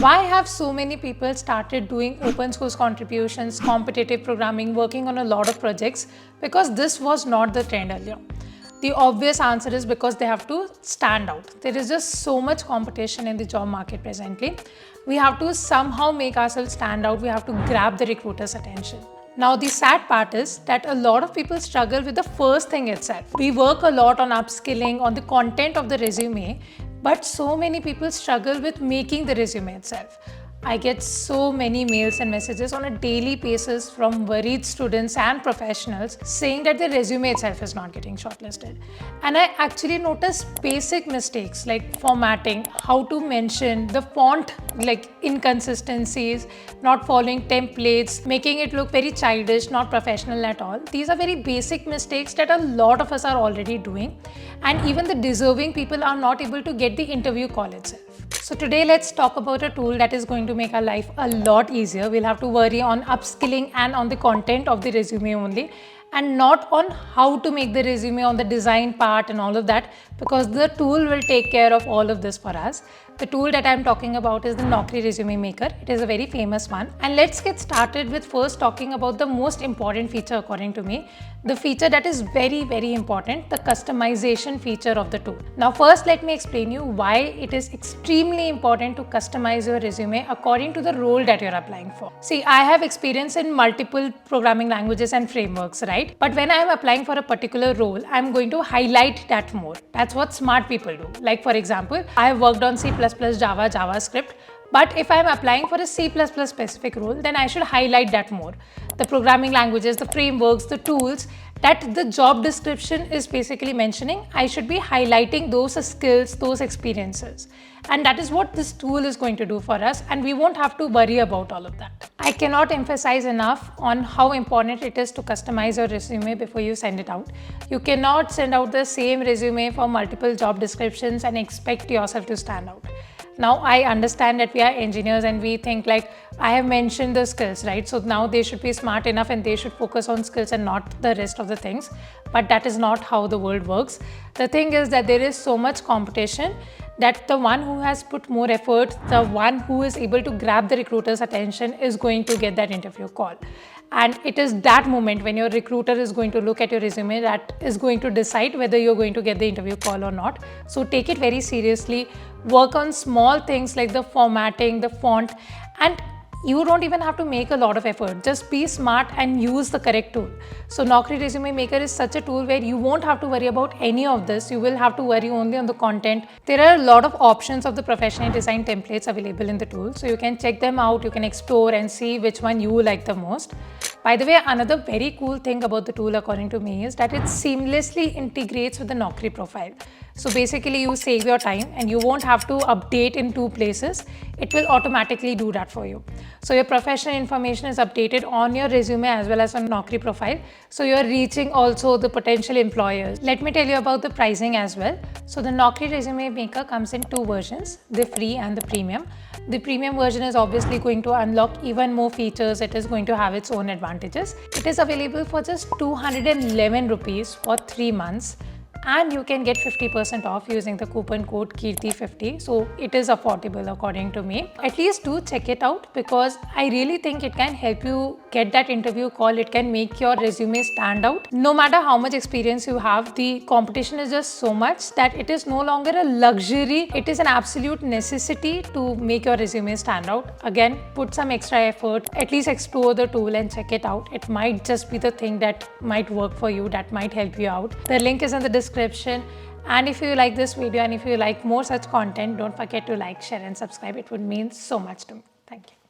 Why have so many people started doing open source contributions, competitive programming, working on a lot of projects? Because this was not the trend earlier. The obvious answer is because they have to stand out. There is just so much competition in the job market presently. We have to somehow make ourselves stand out. We have to grab the recruiter's attention. Now, the sad part is that a lot of people struggle with the first thing itself. We work a lot on upskilling, on the content of the resume, but so many people struggle with making the resume itself. I get so many mails and messages on a daily basis from worried students and professionals saying that their resume itself is not getting shortlisted. And I actually notice basic mistakes like formatting, how to mention, the font like inconsistencies, not following templates, making it look very childish, not professional at all. These are very basic mistakes that a lot of us are already doing. And even the deserving people are not able to get the interview call itself. So today let's talk about a tool that is going to make our life a lot easier. We'll have to worry on upskilling and on the content of the resume only, and not on how to make the resume on the design part and all of that, because the tool will take care of all of this for us. The tool that I'm talking about is the Naukri Resume Maker. It is a very famous one. And let's get started with first talking about the most important feature according to me. The feature that is very, very important, the customization feature of the tool. Now first let me explain you why it is extremely important to customize your resume according to the role that you're applying for. See, I have experience in multiple programming languages and frameworks, right? But when I'm applying for a particular role, I'm going to highlight that more. That's what smart people do. Like for example, I have worked on C++, Java, JavaScript. But if I'm applying for a C++ specific role, then I should highlight that more. The programming languages, the frameworks, the tools that the job description is basically mentioning, I should be highlighting those skills, those experiences. And that is what this tool is going to do for us, and we won't have to worry about all of that. I cannot emphasize enough on how important it is to customize your resume before you send it out. You cannot send out the same resume for multiple job descriptions and expect yourself to stand out. Now, I understand that we are engineers and we think like, I have mentioned the skills, right? So now they should be smart enough and they should focus on skills and not the rest of the things. But that is not how the world works. The thing is that there is so much competition that the one who has put more effort, the one who is able to grab the recruiter's attention is going to get that interview call. And it is that moment when your recruiter is going to look at your resume that is going to decide whether you're going to get the interview call or not. So take it very seriously. Work on small things like the formatting, the font, and you don't even have to make a lot of effort. Just be smart and use the correct tool. So Naukri Resume Maker is such a tool where you won't have to worry about any of this. You will have to worry only on the content. There are a lot of options of the professionally designed templates available in the tool. So you can check them out, you can explore and see which one you like the most. By the way, another very cool thing about the tool according to me is that it seamlessly integrates with the Naukri profile. So basically you save your time and you won't have to update in two places. It will automatically do that for you. So your professional information is updated on your resume as well as on Naukri profile. So you're reaching also the potential employers. Let me tell you about the pricing as well. So the Naukri Resume Maker comes in two versions, the free and the premium. The premium version is obviously going to unlock even more features. It is going to have its own advantages. It is available for just 211 rupees for 3 months. And you can get 50% off using the coupon code Keerti50. So it is affordable according to me. At least do check it out because I really think it can help you get that interview call. It can make your resume stand out. No matter how much experience you have, the competition is just so much that it is no longer a luxury. It is an absolute necessity to make your resume stand out. Again, put some extra effort, at least explore the tool and check it out. It might just be the thing that might work for you, that might help you out. The link is in the description. And if you like this video and if you like more such content, don't forget to like, share and subscribe. It would mean so much to me. Thank you.